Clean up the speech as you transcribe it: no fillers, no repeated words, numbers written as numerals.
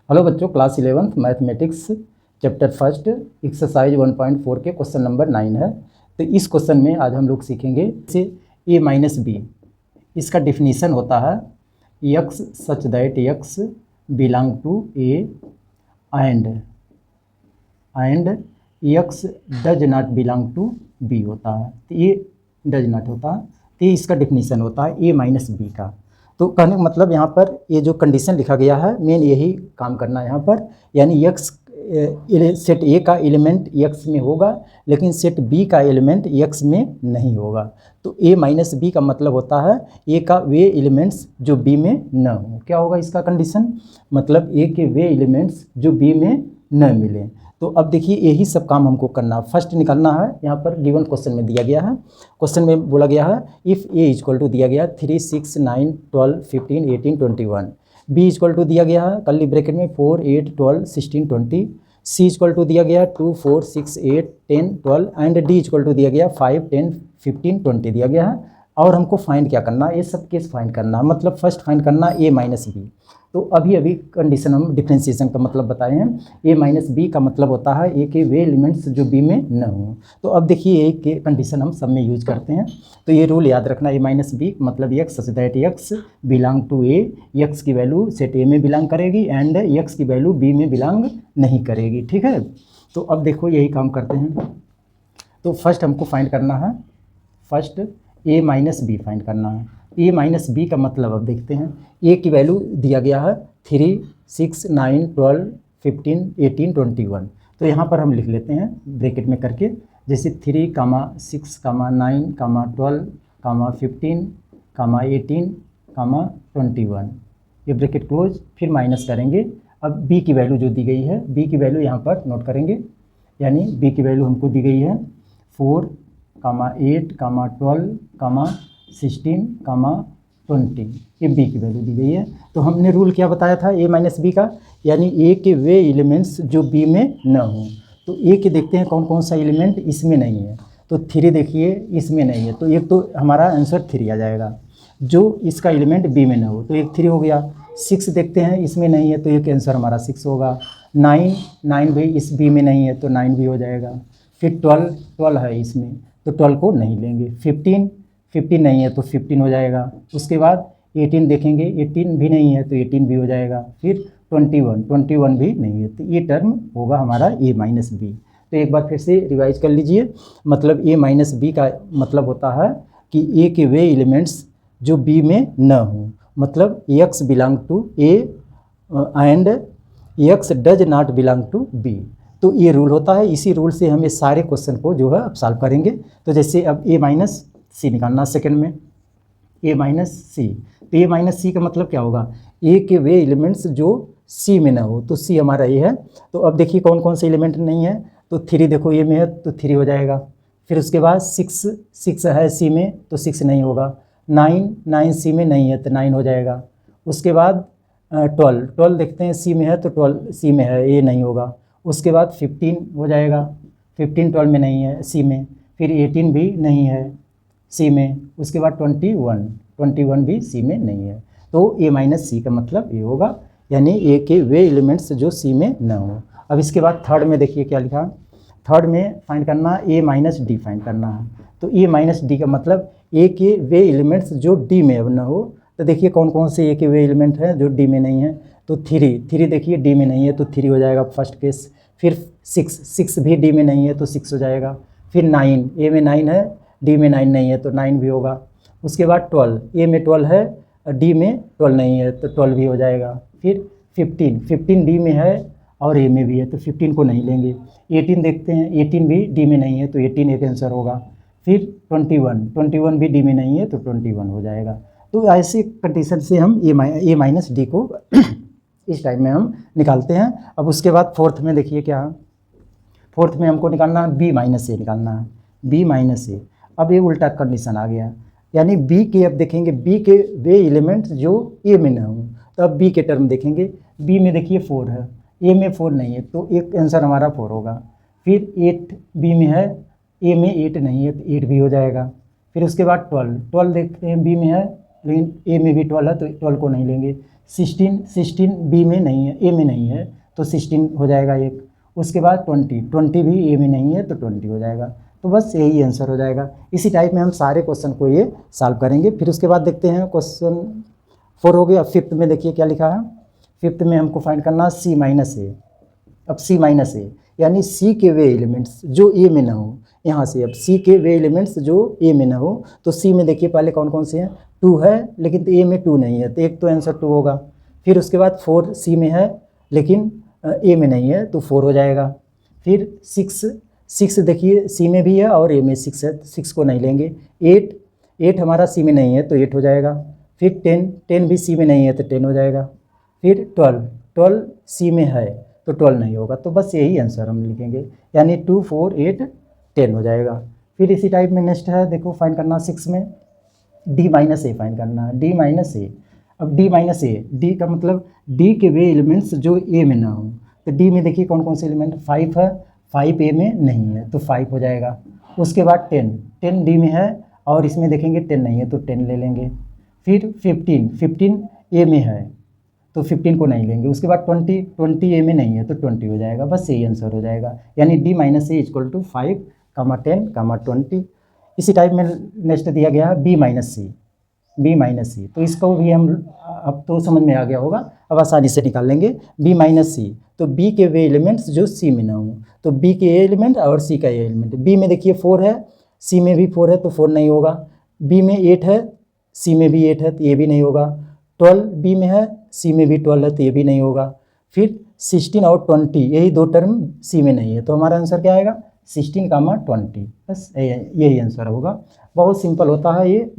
Hello बच्चों, class 11th mathematics chapter first exercise 1.4 के question number 9 है। तो इस क्वेश्चन में आज हम लोग सीखेंगे जैसे a माइनस बी, इसका डिफिनीसन होता है x such that x belong to a and x does not belong to b होता है। तो ये डज नॉट होता है, तो ये इसका डिफिनीसन होता है a माइनस बी का। तो कहने का मतलब यहाँ पर ये जो कंडीशन लिखा गया है मेन यही काम करना है यहाँ पर, यानी x सेट ए का एलिमेंट x में होगा लेकिन सेट b का एलिमेंट x में नहीं होगा। तो a माइनस बी का मतलब होता है a का वे एलिमेंट्स जो b में न हो। क्या होगा इसका कंडीशन, मतलब a के वे एलिमेंट्स जो b में न मिले। तो अब देखिए यही सब काम हमको करना है। फर्स्ट निकालना है, यहाँ पर गिवन क्वेश्चन में दिया गया है। क्वेश्चन में बोला गया है इफ़ a इक्वल टू दिया गया 3, 6, 9, 12, 15, 18, 21, b इक्वल टू दिया गया है कर्ली ब्रैकेट में 4, 8, 12, 16, 20, c इक्वल टू दिया गया 2, 4, 6, 8, 10, 12 एंड d इक्वल टू दिया गया 5, 10, 15, 20 दिया गया है। और हमको फाइंड क्या करना है, ये सब केस फाइंड करना है, मतलब फर्स्ट फाइंड करना a माइनस बी। तो अभी कंडीशन हम डिफ्रेंशिएशन का मतलब बताए हैं। a माइनस बी का मतलब होता है a के वे एलिमेंट्स जो b में न हो। तो अब देखिए a के कंडीशन हम सब में यूज करते हैं। तो ये रूल याद रखना, a माइनस बी मतलब x such that x belong to a, x की वैल्यू सेट a में बिलोंग करेगी एंड x की वैल्यू b में बिलोंग नहीं करेगी। ठीक है, तो अब देखो यही काम करते हैं। तो फर्स्ट हमको फाइंड करना है, first a minus B find करना है। a माइनस बी का मतलब अब देखते हैं, a की वैल्यू दिया गया है 3, 6, 9, 12, 15, 18, 21। तो यहाँ पर हम लिख लेते हैं ब्रैकेट में करके, जैसे 3, 6, 9, 12, 15, 18, 21, ये ब्रैकेट क्लोज, फिर माइनस करेंगे। अब b की वैल्यू जो दी गई है, b की वैल्यू यहाँ पर नोट करेंगे, यानी b की वैल्यू हमको दी गई है 4, 8, 12, 16, 20, ये b की वैल्यू दी गई है। तो हमने रूल क्या बताया था a माइनस बी का, यानी a के वे एलिमेंट्स जो b में न हो। तो a के देखते हैं कौन कौन सा एलिमेंट इसमें नहीं है। तो 3 देखिए इसमें नहीं है, तो एक तो हमारा आंसर 3 आ जाएगा जो इसका एलिमेंट b में न हो, तो एक 3 हो गया। 6 देखते हैं इसमें नहीं है, तो एक आंसर हमारा 6 होगा। 9 भी इस b में नहीं है, तो 9 भी हो जाएगा। फिर 12 है इसमें, तो 12 को नहीं लेंगे। 15 नहीं है, तो 15 हो जाएगा। उसके बाद 18 देखेंगे, 18 भी नहीं है, तो 18 भी हो जाएगा। फिर 21 भी नहीं है, तो ये टर्म होगा हमारा a माइनस बी। तो एक बार फिर से रिवाइज कर लीजिए, मतलब a माइनस बी का मतलब होता है कि a के वे एलिमेंट्स जो b में न हो, मतलब x belong to a and x does not belong to b। तो ये रूल होता है, इसी रूल से हम ये सारे क्वेश्चन को जो है अब सॉल्व करेंगे। तो जैसे अब a माइनस सी निकालना सेकंड में, a माइनस सी। तो a माइनस सी का मतलब क्या होगा, a के वे एलिमेंट्स जो c में ना हो, तो c हमारा ये है। तो अब देखिए कौन कौन से एलिमेंट नहीं है, तो 3 देखो a में है, तो 3 हो जाएगा। फिर उसके बाद 6 है c में, तो 6 नहीं होगा। 9 c में नहीं है, तो 9 हो जाएगा। उसके बाद 12 देखते हैं c में है, तो 12 c में है, a नहीं होगा। उसके बाद 15 हो जाएगा, 15 12 में नहीं है c में। फिर 18 भी नहीं है c में। उसके बाद 21 भी c में नहीं है। तो a माइनस सी का मतलब ये होगा, यानी a के वे एलिमेंट्स जो c में न हो। अब इसके बाद थर्ड में देखिए क्या लिखा, थर्ड में फाइंड करना a माइनस डी फाइंड करना है। तो a माइनस डी का मतलब a के वे एलिमेंट्स जो d में न हो। तो देखिए कौन कौन से a के वे एलिमेंट हैं जो d में नहीं है, तो 3 देखिए d में नहीं है, तो 3 हो जाएगा फर्स्ट केस। फिर 6 भी d में नहीं है, तो 6 हो जाएगा। फिर 9, a में 9 है, d में 9 नहीं है, तो 9 भी होगा। उसके बाद 12, a में 12 है, d में 12 नहीं है, तो 12 भी हो जाएगा। फिर 15 d में है और a में भी है, तो 15 को नहीं लेंगे। 18 देखते हैं, 18 भी d में नहीं है, तो 18 एक आंसर होगा। फिर 21 भी d में नहीं है, तो 21 हो जाएगा। तो ऐसे कंडीशन से हम a माइनस डी को इस टाइप में हम निकालते हैं। अब उसके बाद फोर्थ में देखिए क्या है, फोर्थ में हमको निकालना है b माइनस ए निकालना है, b माइनस ए। अब ये उल्टा कंडीशन आ गया, यानी b के, अब देखेंगे b के वे एलिमेंट्स जो a में ना हो। तो अब b के टर्म देखेंगे, b में देखिए 4 है, a में 4 नहीं है, तो एक आंसर हमारा 4 होगा। फिर 8 b में है, a में 8 नहीं है, तो 8 भी हो जाएगा। फिर उसके बाद 12 देखते हैं, b में है, लेकिन ए में भी 12 है तो 12 को नहीं लेंगे। 16 बी में नहीं है, ए में नहीं है तो 16 हो जाएगा एक। उसके बाद 20 भी ए में नहीं है तो 20 हो जाएगा। तो बस यही आंसर हो जाएगा। इसी टाइप में हम सारे क्वेश्चन को ये सॉल्व करेंगे। फिर उसके बाद देखते हैं क्वेश्चन 4 हो गया। फिफ्थ में देखिए क्या लिखा है। फिफ्थ में हमको फाइंड करना सी माइनस ए। अब सी माइनस ए यानी सी के वे एलिमेंट्स जो ए में ना हो। यहाँ से अब सी के वे एलिमेंट्स जो ए में ना हो, तो सी में देखिए पहले कौन कौन से हैं। 2 है लेकिन ए में 2 नहीं है तो एक तो आंसर 2 होगा। फिर उसके बाद 4 सी में है लेकिन ए में नहीं है तो 4 हो जाएगा। फिर 6 देखिए सी में भी है और ए में 6 है, 6 को नहीं लेंगे। 8 हमारा सी में नहीं है तो 8 हो जाएगा। फिर 10 भी सी में नहीं है तो 10 हो जाएगा। फिर 12 सी में है तो 12 नहीं होगा। तो बस यही आंसर हम लिखेंगे, यानी 2 4 8 10 हो जाएगा। फिर इसी टाइप में नेक्स्ट है, देखो फाइंड करना 6 में डी माइनस ए फाइंड करना है। डी माइनस ए, अब डी माइनस ए, डी का मतलब डी के वे एलिमेंट्स जो ए में ना हो। तो डी में देखिए कौन कौन से एलिमेंट, 5 है, 5 ए में नहीं है तो 5 हो जाएगा। उसके बाद 10 डी में है और इसमें देखेंगे 10 नहीं है तो 10 ले लेंगे। फिर 15 ए में है तो 15 को नहीं लेंगे। उसके बाद 20 ए में नहीं है तो 20 हो जाएगा। बस यही आंसर हो जाएगा, यानी D minus A equal to 5, 10, 20। इसी टाइप में नेक्स्ट दिया गया है बी माइनस सी। तो इसको भी हम अब तो समझ में आ गया होगा, अब आसानी से निकाल लेंगे। बी माइनस सी, तो बी के वे एलिमेंट्स जो सी में ना हो, तो बी के ए एलिमेंट और सी का ए एलिमेंट। बी में देखिए 4 है, सी में भी 4 है तो 4 नहीं होगा। बी में 8 है, सी में भी 8 है तो ये भी नहीं होगा। 12 बी में है, सी में भी 12 है तो ये भी नहीं होगा। फिर 16 और 20 यही दो टर्म सी में नहीं है तो हमारा आंसर क्या आएगा, 16, 20। बस यही आंसर होगा। बहुत सिंपल होता है ये।